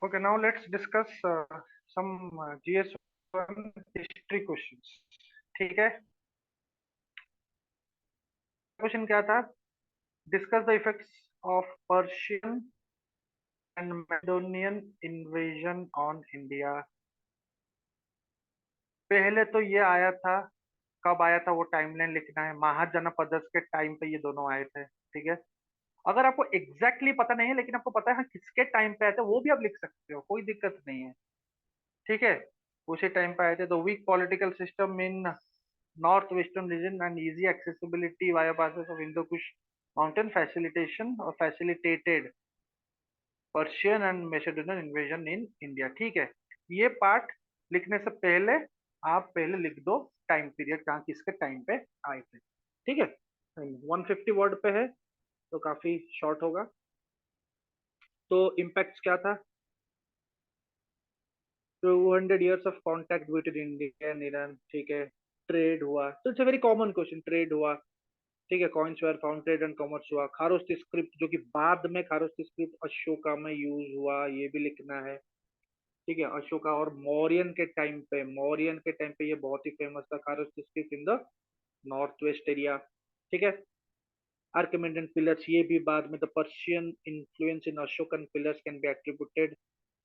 Okay, now let's discuss some GS1 history questions. ठीक है, question क्या था? Discuss the effects of Persian and Macedonian invasion on India. पहले तो ये आया था, कब आया था वो टाइमलाइन लिखना है। महाजनपदस के टाइम पे ये दोनों आए थे, ठीक है। अगर आपको एग्जैक्टली पता नहीं है लेकिन आपको पता है हाँ किसके टाइम पे आए थे, वो भी आप लिख सकते हो, कोई दिक्कत नहीं है, ठीक है। उसी टाइम पे आए थे। The weak political system in north western region and easy accessibility via passes of Hindu Kush mountain facilitation और facilitated Persian and Macedonian invasion in India, ठीक है। ये पार्ट लिखने से पहले आप पहले लिख दो टाइम पीरियड, कहाँ किसके टाइम पे आए थे, ठीक है। 150 वर्ड पे है तो काफी शॉर्ट होगा। तो इम्पैक्ट क्या था? 200 years of contact between India and Iran, ठीक है। ट्रेड हुआ, तो it's a very common question. Trade हुआ, ठीक है। Coins were found, trade and commerce हुआ। खारोस्ती स्क्रिप्ट, जो कि बाद में खारोस्ती स्क्रिप्ट अशोका में यूज हुआ, ये भी लिखना है, ठीक है। अशोका और मौर्यन के टाइम पे, मौर्यन के टाइम पे ये बहुत ही फेमस था, Kharosthi script in the north west area, ठीक है। आर्किमेडियन पिलर्स, ये भी बाद में। The Persian influence in Ashokan pillars can be attributed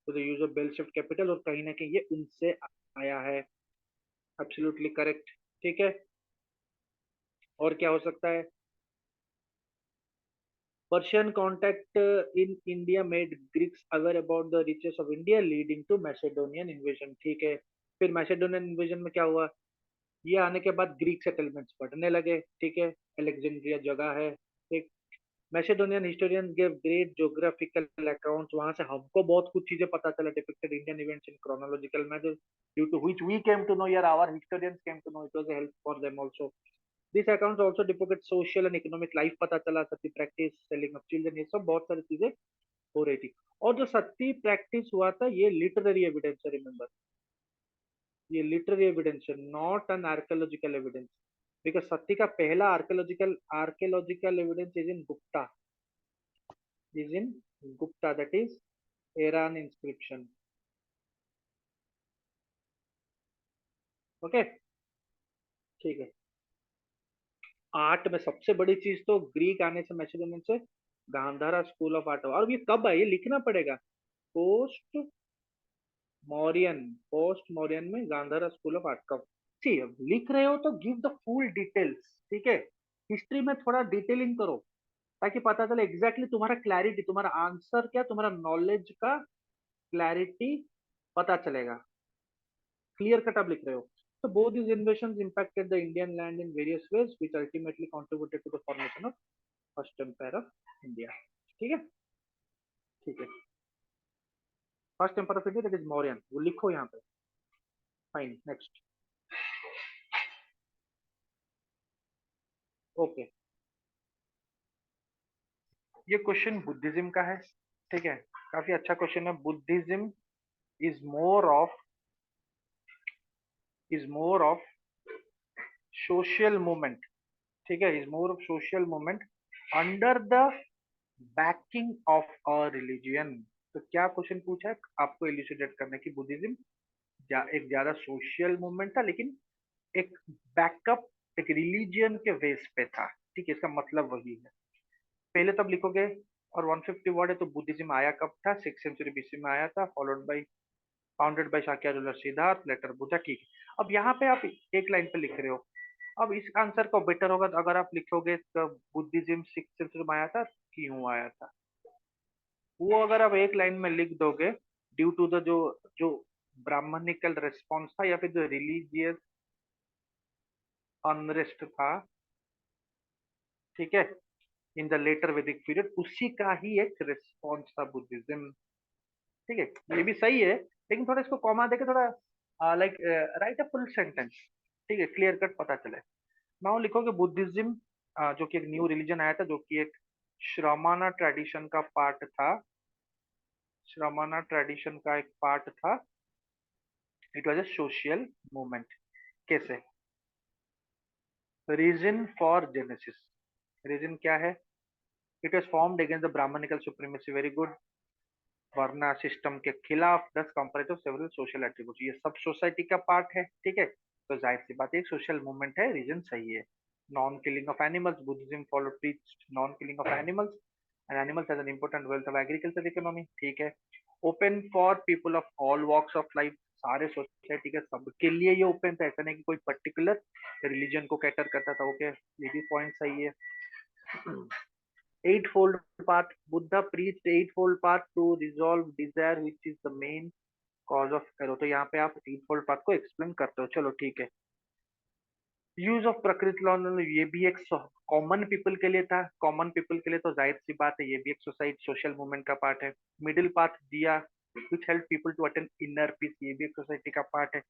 to the use of bell shaped capital, और कहीं ना कहीं ये उनसे आया है। एब्सोल्युटली करेक्ट, ठीक है। और क्या हो सकता है? Persian contact in India made Greeks aware about the riches of India, leading to Macedonian invasion, ठीक है। फिर मैसेडोनियन इन्वेजन में क्या हुआ? ये आने के बाद ग्रीक सेटलमेंट्स बढ़ने लगे, ठीक है। अलेक्जेंड्रिया जगह है, ठीक। Macedonian historian gave great geographical accounts, वहां से हमको बहुत कुछ चीजें पता चला। Depicted Indian events in chronological manner, due to which we came to know, यार our historians came to know, it was a help for them also. This accounts also depicted social and economic life, पता चला। Sati practice, selling of children, ये सब बहुत सारी चीजें हो रही थी। और जो सती प्रैक्टिस हुआ था, ये लिटरेरी एविडेंस है, रिमेंबर। ये लिटरेरी एविडेंस है, not an archaeological evidence. Because sati का पहला archaeological archaeological evidence is in Gupta, that is Eran inscription, okay, ठीक है। आर्ट में सबसे बड़ी चीज तो ग्रीक आने से, मैसेडोनियन से गांधारा स्कूल ऑफ आर्ट। और ये कब है, ये लिखना पड़ेगा। पोस्ट मौर्यन, पोस्ट मौर्यन में गांधारा स्कूल ऑफ आर्ट कब? सी, लिख रहे हो तो गिव द फुल डिटेल्स, ठीक है। हिस्ट्री में थोड़ा डिटेलिंग करो ताकि पता चले एग्जैक्टली तुम्हारा क्लैरिटी, तुम्हारा आंसर क्या, तुम्हारा नॉलेज का क्लैरिटी पता चलेगा। क्लियर कट आप लिख रहे हो। So both these invasions impacted the Indian land in various ways, which ultimately contributed to the formation of first empire of India, ठीक है, ठीक है। First empire of India that is Mauryan, वो लिखो यहाँ पे। Fine, next. ओके, ये question Buddhism का है, ठीक है। काफी अच्छा क्वेश्चन है। Buddhism is more of is more of social movement, ठीक है। Is more of social movement under the backing of a religion. तो क्या क्वेश्चन पूछा है आपको इल्यूसिडेट करने की? बुद्धिज्म एक ज्यादा सोशल मूवमेंट था लेकिन एक बैकअप, एक रिलीजियन के बेस पे था, ठीक है। इसका मतलब वही है। पहले तब लिखोगे, और 150 वर्ड है तो बुद्धिज्म आया कब था? 6th century BC में आया था, followed by founded by Shakya ruler Siddhartha, later Buddha, ठीक है। अब यहाँ पे आप एक लाइन पे लिख रहे हो। अब इस आंसर को बेटर होगा तो अगर आप लिखोगे तो बुद्धिज्म 6th century में आया था, क्यों आया था, वो अगर आप एक लाइन में लिख दोगे, ड्यू टू द जो जो ब्राह्मणिकल रिस्पॉन्स था या फिर जो रिलीजियस अनरेस्ट था, ठीक है, इन द लेटर वैदिक पीरियड, उसी का ही एक रिस्पॉन्स था बुद्धिज्म, ठीक है। ये भी सही है लेकिन थोड़ा इसको कॉमा देके थोड़ा like right a full sentence, ठीक है, क्लियर कट पता चले। नाउ लिखोगे बुद्धिज्म जो कि एक न्यू रिलीजन आया था, जो कि एक श्रमाना ट्रेडिशन का पार्ट था, श्रमाना ट्रेडिशन का एक पार्ट था। It was a social movement. कैसे? रीजन फॉर जेनेसिस, रीजन क्या है? It was formed against the Brahmanical supremacy, very good. Varna system के खिलाफ, दस कंपैरेटिव सेवरल सोशल एट्रीब्यूट, ये सब सोसाइटी का पार्ट है, ठीक है। तो जाहिर सी बात है, एक सोशल मूवमेंट है, रीजन सही है। Non killing of animals, Buddhism follow preach non killing of animals, and animals as an important wealth of agriculture economy, ठीक है। Open for people of all walks of life, सारे society के सबके लिए ये ओपन था, ऐसा नहीं कि कोई पर्टिकुलर रिलीजन को कैटर करता था, ओके, ये भी पॉइंट सही है। eightfold path, Buddha preached eightfold path to resolve desire which is the main cause of error। तो यहाँ पे आप eightfold path को एक्सप्लेन करते हो, चलो ठीक है। यूज ऑफ प्रकृति लॉ, ये भी एक कॉमन पीपल के लिए था, कॉमन पीपल के लिए, तो जाहिर सी बात है ये भी एक सोसाइटी सोशल मूवमेंट का पार्ट है। मिडिल पाथ दिया which help people to attain inner peace, ये भी एक सोसाइटी का पार्ट है।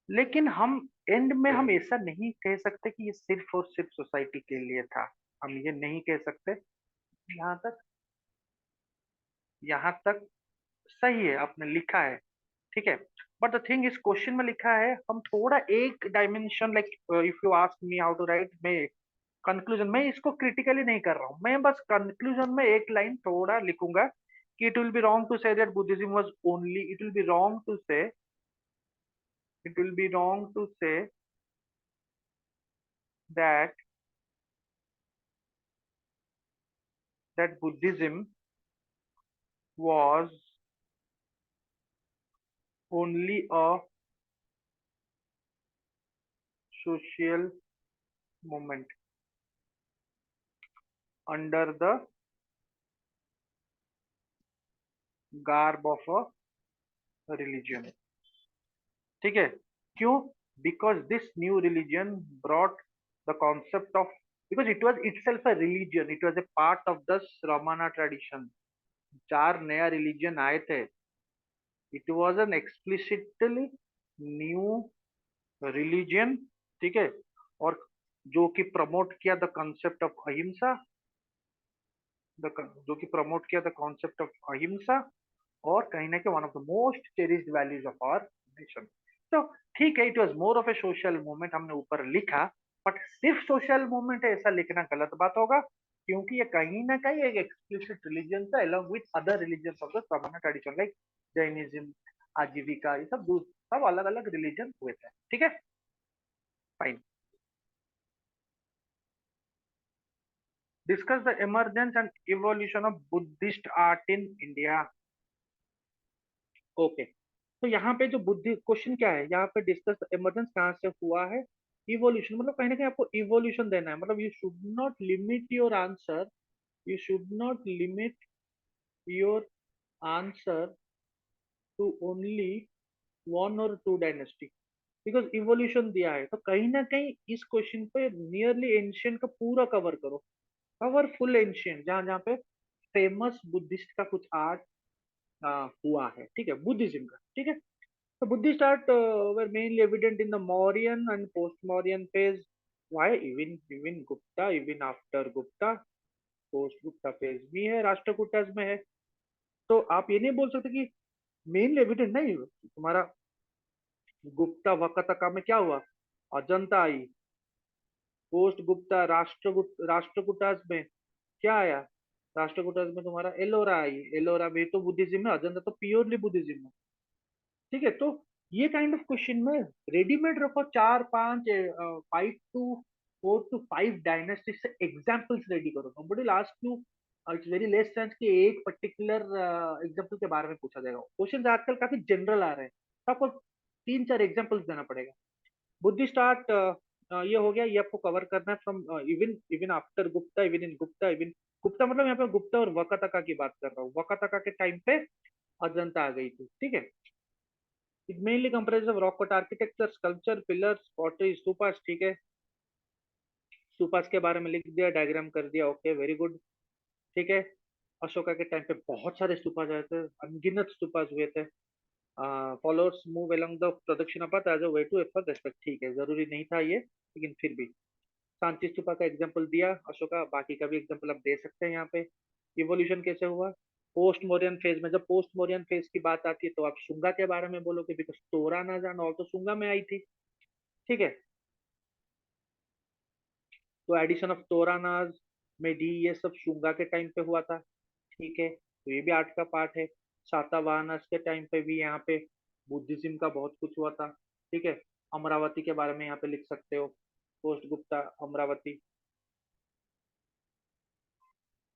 लेकिन हम एंड में हम ऐसा नहीं कह सकते कि ये सिर्फ और सिर्फ सोसाइटी के लिए था, हम ये नहीं कह सकते। यहाँ तक, यहाँ तक सही है, आपने लिखा है, ठीक है। बट द थिंग इस क्वेश्चन में लिखा है, हम थोड़ा एक dimension, like if you ask me how to write, मैं कंक्लूजन, मैं इसको क्रिटिकली नहीं कर रहा हूँ, मैं बस कंक्लूजन में एक लाइन थोड़ा लिखूंगा कि it will be wrong to say that Buddhism was only, it will be wrong to say, it will be wrong to say that that Buddhism was only a social movement under the garb of a religion, ठीक है। क्यों? Because this new religion brought the concept of, because it was itself a religion, it was a part of the Shramana tradition. चार नया religion आए थे, it was an explicitly new religion, ठीक है। और जो कि प्रमोट किया द कंसेप्ट ऑफ अहिंसा, जो कि प्रमोट किया द कॉन्सेप्ट ऑफ अहिंसा, और कहीं ना कहीं one of the most cherished values of our nation. तो ठीक है, it was more of a social movement, हमने ऊपर लिखा, बट सिर्फ सोशल मूवमेंट है ऐसा लिखना गलत बात होगा, क्योंकि ये कहीं ना कहीं एक एक्सप्लिसिट रिलीजन था along with other religion of the सवर्न ट्रेडिशन, लाइक जैनिज्म, आजीविका, ये सब सब अलग अलग रिलीजन हुए थे, ठीक है, fine. Discuss the emergence and evolution of Buddhist art in India, okay. तो यहाँ पे जो बुद्धि क्वेश्चन क्या है, यहाँ पे डिस्कस इमरजेंस कहाँ से हुआ है, इवोल्यूशन, मतलब कहीं ना कहीं आपको इवोल्यूशन देना है, मतलब you should not limit your answer, you should not limit your answer to only one और टू डायनेस्टी, बिकॉज इवोल्यूशन दिया है, तो कहीं ना कहीं इस क्वेश्चन पे नियरली एंशियंट का पूरा कवर करो, कवर फुल एंशियंट, जहाँ जहाँ पे फेमस बुद्धिस्ट का कुछ आर्ट हुआ है, ठीक है, बुद्धिज्म का, ठीक है। So Buddhist art were mainly evident in the Mauryan and post-Mauryan phase. Why? Even Gupta, even after Gupta, post-Gupta phase भी है, राष्ट्रकूटस में है। तो आप ये नहीं बोल सकते कि मेनली एविडेंट नहीं, तुम्हारा गुप्ता वकातका में क्या हुआ, अजंता आई, पोस्ट गुप्ता राष्ट्रकूटस में क्या आया, राष्ट्रकूटस में तुम्हारा एलोरा आई, एलोरा भी तो बुद्धिज्म है, अजंता तो प्योरली बुद्धिज्म है, ठीक है। तो ये काइंड ऑफ क्वेश्चन में रेडीमेड रखो, चार पांच, 5 to 4 to 5 डायनेस्टी से एग्जाम्पल्स रेडी करो, nobody will ask you, it's very less chance कि एक पर्टिकुलर एग्जाम्पल के बारे में पूछा जाएगा, क्वेश्चन आजकल काफी जनरल आ रहे हैं, तो आपको तीन चार एग्जाम्पल्स देना पड़ेगा। बुद्धिस्ट आर्ट ये हो गया, ये आपको कवर करना है from even even after Gupta, even in Gupta, even Gupta, मतलब यहाँ पे गुप्ता और वकातका की बात कर रहा हूँ, वकातका के टाइम पे अजंता आ गई थी, ठीक है। It mainly comprises of rock cut architecture, sculpture, pillars, pottery, stupas, ठीक है। स्तूपास के बारे में लिख दिया, डायग्राम कर दिया, ओके, वेरी गुड, ठीक है। अशोका के टाइम पे बहुत सारे स्तूपास आए थे, अनगिनत स्तूपास हुए थे। फॉलोअर्स मूव along द प्रदक्षिणा path as a way to effort respect, ठीक है, जरूरी नहीं था ये, लेकिन फिर भी शांति स्तूपा का एग्जांपल दिया अशोका, बाकी का भी एग्जांपल आप दे सकते हैं यहाँ पे। इवोल्यूशन कैसे हुआ, पोस्ट मोरियन फेज में, जब पोस्ट मोरियन फेज की बात आती है तो आप शुंगा के बारे में बोलोगे, बिकॉज तोरा ना जाना, और तो शुंगा में आई थी, ठीक है। तो एडिशन ऑफ तोरानाज में डी, ये सब शुंगा के टाइम पे हुआ था, ठीक है। तो ये भी आर्ट का पार्ट है। सातवाहनस के टाइम पे भी यहाँ पे बुद्धिज्म का बहुत कुछ हुआ था। ठीक है। अमरावती के बारे में यहाँ पे लिख सकते हो, पोस्ट गुप्ता अमरावती।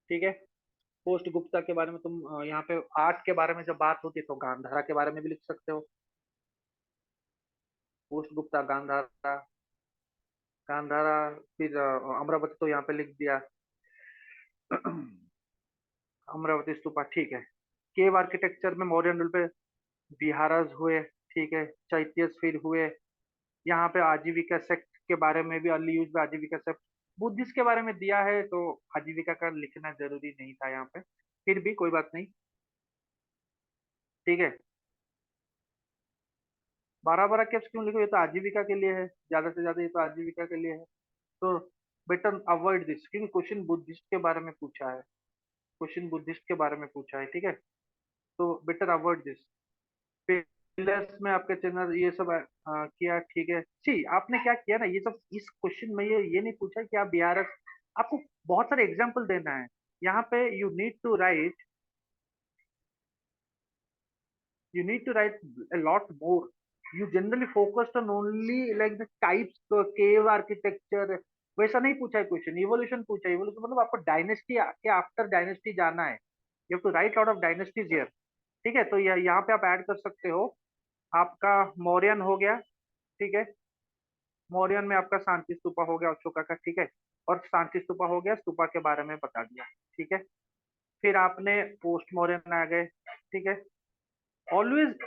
ठीक है। पोस्ट गुप्ता के बारे में तुम यहाँ पे आर्ट के बारे में जब बात होती है तो गांधारा के बारे में भी लिख सकते हो। पोस्ट गुप्ता गांधारा, गांधारा, फिर अमरावती तो यहाँ पे लिख दिया। अमरावती स्तूपा, ठीक है। केव आर्किटेक्चर में मौर्यन रूल पे विहारास हुए। ठीक है। चैत्य फिर हुए। यहाँ पे आजीविका सेक्ट के बारे में भी, अर्ली यूज में आजीविका सेक्ट, बुद्धिस्ट के बारे में दिया है तो आजीविका का लिखना जरूरी नहीं था यहाँ पे, फिर भी कोई बात नहीं। ठीक है। 12-12 कैप्स क्यों लिखो, ये तो आजीविका के लिए है, ज्यादा से ज्यादा ये तो आजीविका के लिए है। तो बेटर अवॉइड दिस, क्योंकि क्वेश्चन बुद्धिस्ट के बारे में पूछा है, क्वेश्चन बुद्धिस्ट के बारे में पूछा है। ठीक है। तो बेटर अवॉइड दिस। पिलर्स में आपके चैनल ये सब किया। ठीक है। सी आपने क्या किया ना, ये सब इस क्वेश्चन में ये नहीं पूछा कि आप बीआरएस, आपको बहुत सारे एग्जाम्पल देना है यहाँ पे। you need to write a lot more. You generally focused on only like the types, cave architecture, वैसा नहीं पूछा है क्वेश्चन, इवोल्यूशन पूछा है। इवोल्यूशन मतलब आपको डायनेस्टी के आफ्टर डायनेस्टी जाना है, you have to write lot of dynasties here. ठीक है। तो यहाँ पे आप ऐड कर सकते हो, आपका मौर्यन हो गया। ठीक है। मौर्यन में आपका शांति स्तूपा हो गया अशोका का। ठीक है। और शांति स्तूपा हो गया, स्तूपा के बारे में बता दिया। ठीक है। फिर आपने पोस्ट मौर्यन आ गए। ठीक है। ऑलवेज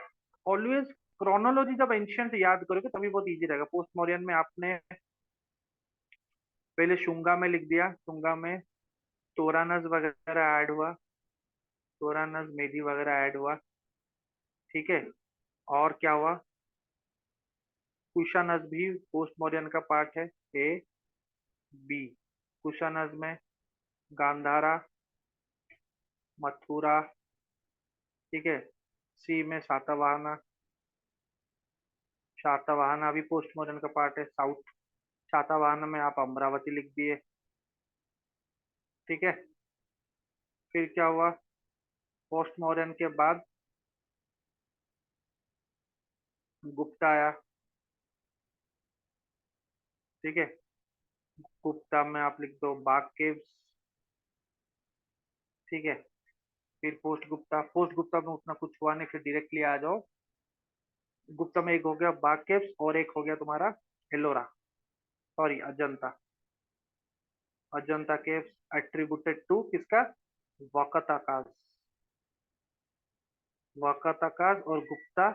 ऑलवेज क्रोनोलॉजी जब एंशियंट याद करोगे तभी बहुत इजी रहेगा। पोस्ट मॉरियन में आपने पहले शुंगा में लिख दिया, शुंगा में तोरानस वगैरह ऐड हुआ, तोरानस मेदी वगैरह ऐड हुआ। ठीक है। और क्या हुआ, कुशानस भी पोस्ट मॉरियन का पार्ट है। ए बी, कुशानस में गांधारा, मथुरा। ठीक है। सी में सातवाहना, शातवाहना भी पोस्ट मॉडर्न का पार्ट है। साउथ शातवाहना में आप अमरावती लिख दिए। ठीक है। फिर क्या हुआ, पोस्ट मॉडर्न के बाद गुप्ता आया। ठीक है। गुप्ता में आप लिख दो बाग केव्स। ठीक है। फिर पोस्ट गुप्ता, पोस्ट गुप्ता में उतना कुछ हुआ नहीं, फिर डायरेक्टली आ जाओ। गुप्ता में एक हो गया बाग केव्स और एक हो गया तुम्हारा Ellora, sorry Ajanta. Ajanta caves attributed to किसका, वकाताकाज। वकाताकाज और गुप्ता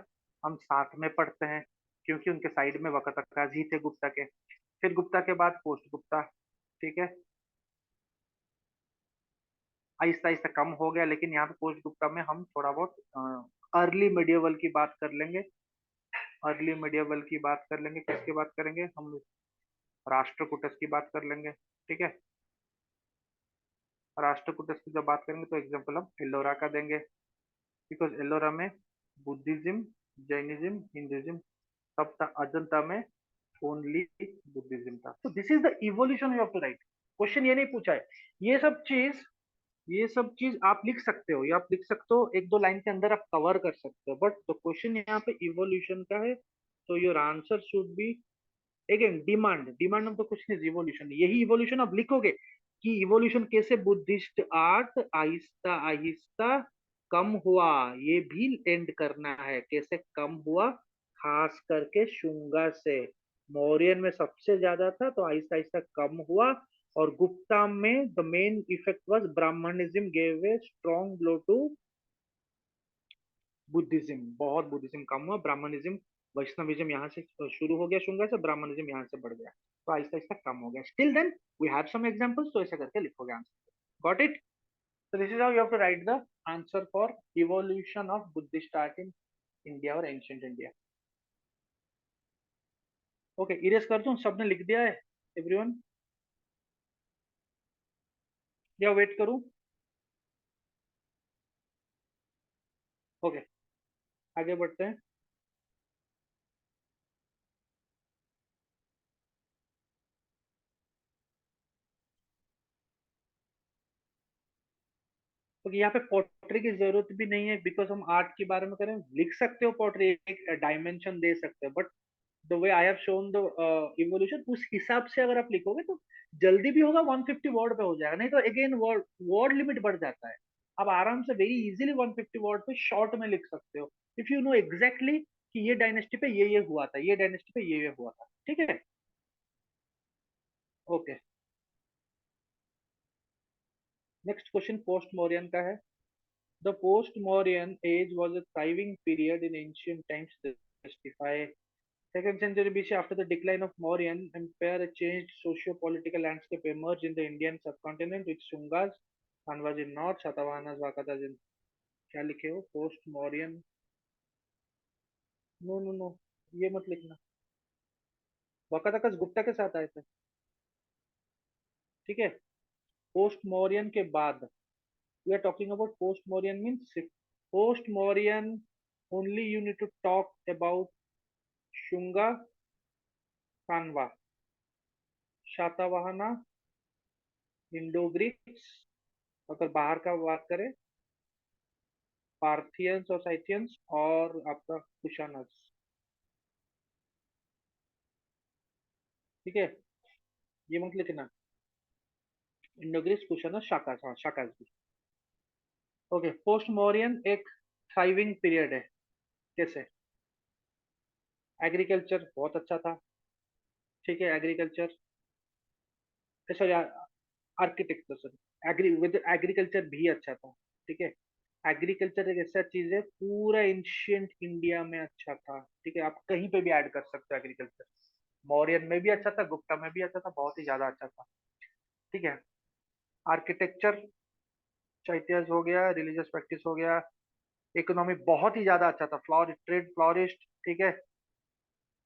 हम साथ में पढ़ते हैं क्योंकि उनके साइड में वकाताकाज ही थे गुप्ता के। फिर गुप्ता के बाद पोस्ट गुप्ता। ठीक है। आहिस्ता आहिस्ता कम हो गया, लेकिन यहाँ पे पोस्ट गुप्ता में हम थोड़ा बहुत अर्ली मिडियवल की बात कर लेंगे। अर्ली मिडियवल की बात कर लेंगे, किसकी बात करेंगे हम, राष्ट्रकूटस की बात कर लेंगे। ठीक है। राष्ट्रकूटस की जब बात करेंगे तो एग्जाम्पल हम एलोरा का देंगे, बिकॉज एलोरा में बुद्धिज्म, जैनिज्म, हिंदुइज्म सब था। अजंता में ओनली बुद्धिज्म था। तो this is the evolution you have to write. Question ये नहीं पूछा है। ये सब चीज ये सब चीज आप लिख सकते हो, या आप लिख सकते हो एक दो लाइन के अंदर आप कवर कर सकते हो, बट तो क्वेश्चन यहाँ पे इवोल्यूशन का है। तो your answer should be again demand. Demand में तो कुछ नहीं, इवोल्यूशन, यही इवोल्यूशन आप लिखोगे कि इवोल्यूशन कैसे बुद्धिस्ट आर्ट आहिस्ता आहिस्ता कम हुआ, ये भी एंड करना है, कैसे कम हुआ, खास करके शुंगा से। मौर्यन में सबसे ज्यादा था तो आहिस्ता आहिस्ता कम हुआ। और गुप्ता में the main effect was Brahmanism gave a strong blow to Buddhism, बहुत बुद्धिज्म कम हुआ, ब्राह्मणिज्म वैष्णविज्म यहाँ से शुरू हो गया शुंगा से, ब्राह्मणिज्म यहाँ से बढ़ गया, तो आहिस्ता आहिस्ता कम हो गया। Still then we have some examples, तो ऐसा करके लिखोगे answer. Got it. So this is how you have to write the answer for evolution of Buddhist art in India or ancient India. Okay, erase कर दूं, सबने लिख दिया है एवरीवन, या वेट करूं? ओके, आगे बढ़ते हैं। क्योंकि यहाँ पे पोट्री की जरूरत भी नहीं है, बिकॉज हम आर्ट के बारे में करें, लिख सकते हो पोट्री, एक डायमेंशन दे सकते हो, but the way I have shown the evolution, उस हिसाब से अगर आप लिखोगे तो जल्दी भी होगा, 150 वर्ड पे हो जाएगा, नहीं तो अगेन वर्ड वर्ड लिमिट बढ़ जाता है। आप आराम से वेरी इजीली 150 वर्ड पे शॉर्ट में लिख सकते हो, इफ यू नो एग्जैक्टली कि ये डायनेस्टी पे ये हुआ था, ये डायनेस्टी पे ये हुआ था, ठीक है। Okay, next question post Mauryan का है। The post Mauryan age was a thriving period in ancient times, justify। Second century BC, after the decline of Mauryan Empire, a changed socio-political landscape emerged in the Indian subcontinent with Shungas, Kanwas in north, Satavahanas, Vakatas in। क्या लिखे हो? Post Mauryan? No no no, ये मत लिखना। वाकाताकस गुप्ता के साथ आए थे, ठीक है। पोस्ट मौर्यन के बाद, we are talking about post Mauryan means post Mauryan only you need to talk about Shunga, Kanva, Satavahana, Indo Greeks, अगर बाहर का बात करें, पार्थियंस और साइथियंस, और आपका कुशानस, ठीक है। ये मत लिखना, इंडो ग्रीक्स, कुशानस, शाकास, हाँ शाकास भी। ओके, पोस्ट मौर्यन एक थ्राइविंग पीरियड है। कैसे? एग्रीकल्चर बहुत अच्छा था, ठीक है। Agriculture, sorry, architecture, sorry, agri with agriculture भी अच्छा था, ठीक है। एग्रीकल्चर एक ऐसा चीज है, पूरा एंशियंट इंडिया में अच्छा था, ठीक है। आप कहीं पे भी ऐड कर सकते हो एग्रीकल्चर। मौर्यन में भी अच्छा था, गुप्ता में भी अच्छा था, बहुत ही ज्यादा अच्छा था, ठीक है। आर्किटेक्चर, चैत्यास हो गया, रिलीजियस प्रैक्टिस हो गया, इकोनॉमी बहुत ही ज्यादा अच्छा था, ट्रेड फ्लॉरिस्ट, ठीक है।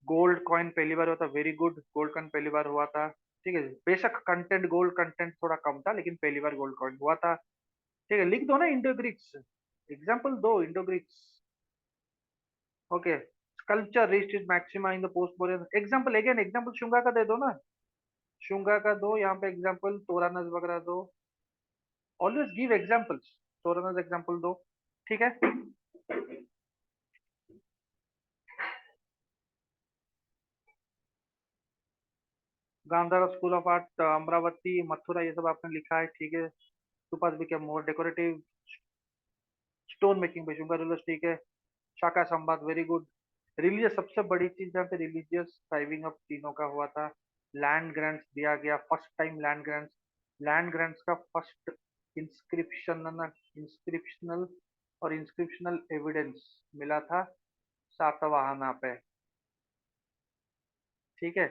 गोल्ड कॉइन पहली बार हुआ था, वेरी गुड, गोल्ड कॉइन पहली बार हुआ था, ठीक है। बेशक कंटेंट, गोल्ड कंटेंट थोड़ा कम था, लेकिन पहली बार गोल्ड कॉइन हुआ था, ठीक है। लिख दो ना इंडो ग्रीक्स, एग्जाम्पल दो Indo Greeks. Okay, sculpture reached its maxima in the post Mauryan, example again, example Shunga का दे दो ना, शुंगा का दो यहाँ पे एग्जाम्पल, तोरानस वगैरह दो, always give examples, toranas example दो, ठीक है। Gandhara school of art, Amaravati, Mathura, ये सब आपने लिखा है, ठीक है। Stupas became more decorative, stone making पे शुंगा रूलर्स, ठीक है। शाका संवाद, वेरी गुड। रिलीजियस, सबसे बड़ी चीज जहाँ पे रिलीजियस थ्राइविंग ऑफ तीनों का हुआ था। लैंड ग्रांट्स दिया गया, first time land grants, land grants का फर्स्ट इंस्क्रिप्शन, इंस्क्रिप्शनल और इंस्क्रिप्शनल एविडेंस मिला था सातवाहना पे, ठीक है।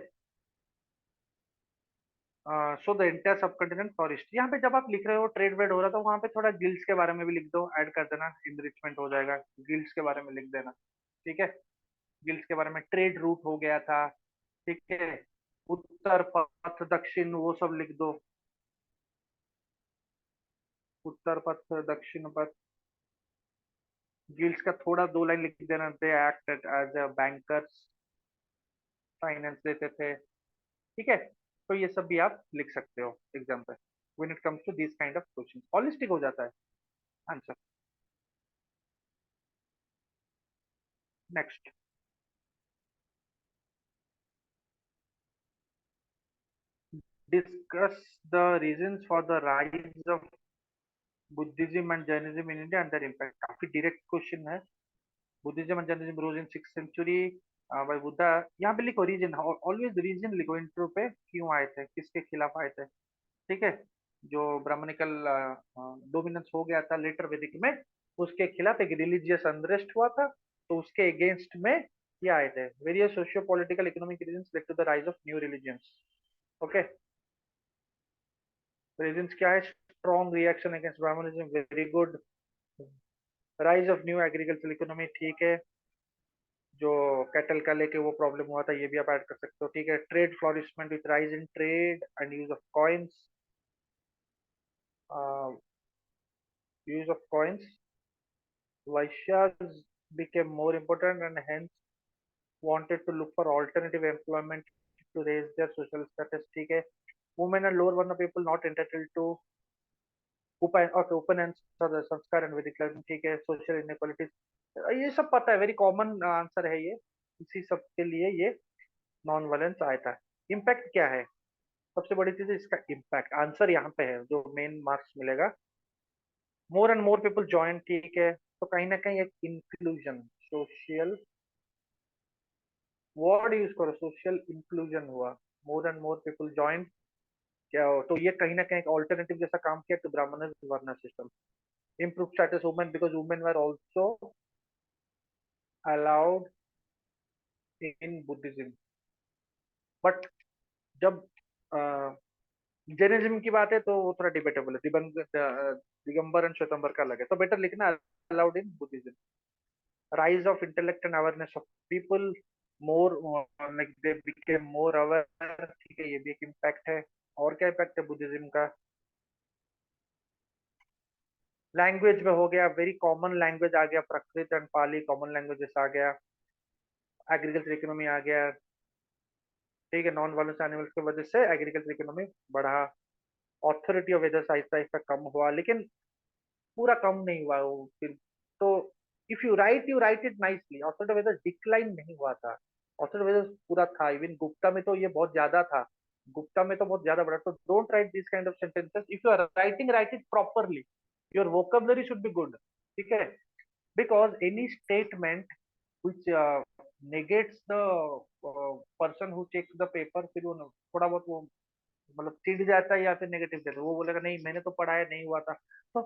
सो द इंटायर सब कंटिनेंट फॉरेस्ट, यहाँ पे जब आप लिख रहे हो ट्रेड वेड हो रहा था, वहां पे थोड़ा गिल्ड्स के बारे में भी लिख दो, ऐड कर देना, इनरिचमेंट हो जाएगा, गिल्ड्स के बारे में लिख देना, ठीक है। गिल्ड्स के बारे में, ट्रेड रूट हो गया था, ठीक है। उत्तर पथ, दक्षिण, वो सब लिख दो, उत्तर पथ, दक्षिण पथ। गिल्ड्स का थोड़ा दो लाइन लिख देना, they acted as a bankers, finance देते थे, ठीक है। तो ये सब भी आप लिख सकते हो एग्जाम पे, when it comes to this kind of question, holistic हो जाता है answer. Next, discuss the reasons for the rise of Buddhism and Jainism in India under impact, काफी डायरेक्ट क्वेश्चन है। Buddhism and Jainism rose in 6th century by Buddha, यहाँ पे लिखो reason, always reason लिखो intro पे, क्यों आए थे, किसके खिलाफ आए थे, ठीक है। जो ब्राह्मणिकल डोमिनेंस हो गया था लेटर वैदिक में, उसके खिलाफ एक रिलीजियस अनरेस्ट हुआ था, तो उसके अगेंस्ट में ये आए थे। Various socio political economic reasons led to the rise of new religions, okay. Reasons क्या है? Strong reaction against Brahmanism, very good. Rise of new agriculture economy, ठीक है। जो कैटल का लेके वो प्रॉब्लम हुआ था, ये भी आप ऐड कर सकते हो, ठीक है। Trade flourishment with rise in trade and use of coins, use of coins, Vaishyas became more important and hence wanted to look for alternative employment to raise their social status, ठीक है। Women and lower varna people not entitled to open okay, open answer संस्कार and वैदिक learning, ठीक है। Social inequalities, ये सब पता है, वेरी कॉमन आंसर है ये। इसी सब के लिए ये नॉन वायलेंस आया था। इम्पैक्ट क्या है? सबसे बड़ी चीज है इसका इम्पैक्ट, आंसर यहाँ पे है जो मेन मार्क्स मिलेगा। More and more people join, ठीक है, तो कहीं ना कहीं एक इंक्लूजन, सोशल वर्ड यूज करो, सोशल इंक्लूजन हुआ। More and more people join, क्या हो, तो ये कहीं ना कहीं ऑल्टरनेटिव जैसा काम किया टू ब्राह्मण वर्ण system. Improve status women because women were also allowed in Buddhism. But जब जैनिज्म की बात है तो वो थोड़ा डिबेटेबल है, दिगंबर एंड श्वेतंबर का अलग है, तो बेटर लिखना allowed in Buddhism. Rise of intellect and awareness of people, more like they became more aware, ठीक है, ये भी एक इम्पैक्ट है। और क्या इम्पैक्ट है बुद्धिज्म का? लैंग्वेज में हो गया, वेरी कॉमन लैंग्वेज आ गया, प्राकृत एंड पाली कॉमन लैंग्वेजेस आ गया। एग्रीकल्चर इकोनॉमी आ गया, ठीक है, नॉन वायलेंस एनिमल्स की वजह से एग्रीकल्चर इकोनॉमी बढ़ा। ऑथोरिटी ऑफ वेदर्स आहिस्ता आहिस्ता कम हुआ, लेकिन पूरा कम नहीं हुआ वो फिर। तो if you right it nicely, authority of वेदर्स decline नहीं हुआ था, ऑथोरिटी ऑफ वेदर्स पूरा था। इवन गुप्ता में तो ये बहुत ज्यादा था, गुप्ता में तो बहुत ज्यादा बड़ा। तो don't write this kind of sentences, if you are writing write it properly, your vocabulary should be good, ठीक है। Because any statement which negates the person who checks the paper, फिर वो थोड़ा बहुत वो मतलब चिढ़ जाता है या फिर नेगेटिव देता है, वो बोलेगा नहीं मैंने तो पढ़ा है, नहीं हुआ था। तो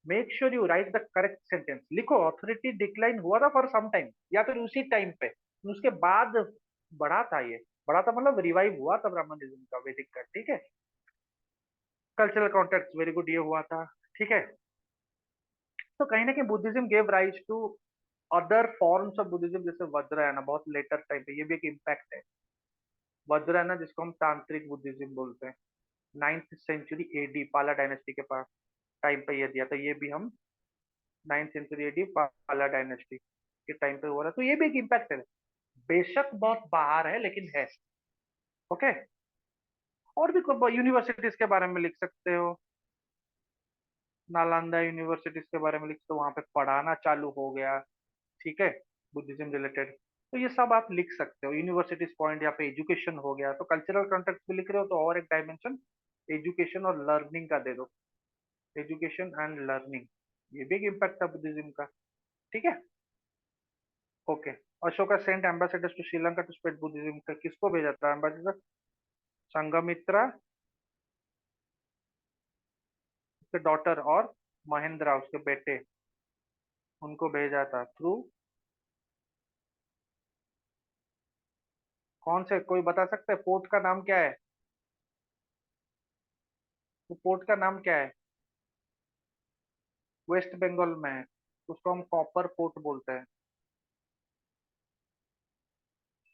make sure you right the correct sentence, लिखो ऑथोरिटी डिक्लाइन हुआ था फॉर सम टाइम, या फिर उसी टाइम पे उसके बाद बढ़ा था ये, बढ़ा था मतलब रिवाइव हुआ था ब्राह्मणिज्म का, वैदिक का, ठीक है। कल्चरल कॉन्टेक्स्ट वेरी गुड, ये हुआ था, ठीक है। तो कहीं ना कहीं Buddhism gave rise to other forms of Buddhism, जैसे वज्रयाना, बहुत लेटर टाइम पे, ये भी एक इम्पैक्ट है। वज्रयाना जिसको हम तांत्रिक बुद्धिज्म बोलते हैं, 9th सेंचुरी एडी, पाला डायनेस्टी के पास टाइम पे ये दिया, तो ये भी हम 9th सेंचुरी एडी पाला डायनेस्टी के टाइम पे हो रहा है, तो ये भी एक इम्पैक्ट है। बेशक बहुत बाहर है लेकिन है, ओके। और भी यूनिवर्सिटीज के बारे में लिख सकते हो, नालंदा यूनिवर्सिटीज के बारे में लिख सकते हो, वहां पे पढ़ाना चालू हो गया, ठीक है, बुद्धिज्म रिलेटेड। तो ये सब आप लिख सकते हो, यूनिवर्सिटीज पॉइंट, यहाँ पे एजुकेशन हो गया, तो कल्चरल कॉन्टेक्स्ट भी लिख रहे हो तो और एक डायमेंशन एजुकेशन और लर्निंग का दे दो, एजुकेशन एंड लर्निंग, ये भी एक इम्पैक्ट था बुद्धिज्म का, ठीक है। Okay, Ashoka sent ambassadors to Sri Lanka to spread Buddhism, का किसको भेजा था एम्बेसडर? संघमित्रा, उसके डॉटर, और महेंद्रा उसके बेटे, उनको भेजा था थ्रू कौन से, कोई बता सकता है पोर्ट का नाम क्या है? वो पोर्ट का नाम क्या है? वेस्ट बंगाल में है, उसको हम कॉपर पोर्ट बोलते हैं।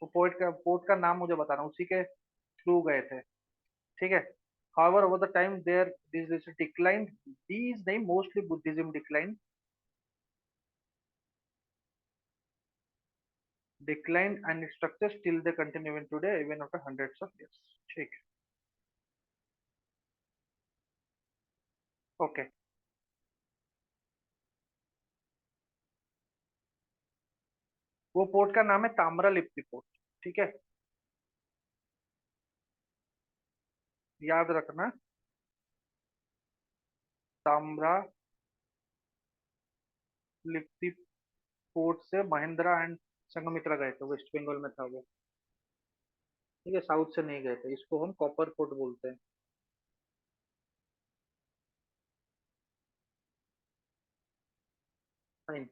वो पोर्ट का नाम मुझे बताना, उसी के थ्रू गए थे, ठीक है। However, over the time there this declined, these नहीं, mostly Buddhism declined and its structure still they continue even today even after hundreds of years, ठीक है, ओके। वो पोर्ट का नाम है ताम्रलिप्ति पोर्ट, ठीक है, याद रखना, ताम्रलिप्ति पोर्ट से महेंद्रा एंड संघमित्रा गए थे, वेस्ट बंगाल में था वो, ठीक है, साउथ से नहीं गए थे, इसको हम कॉपर पोर्ट बोलते हैं, फाइन।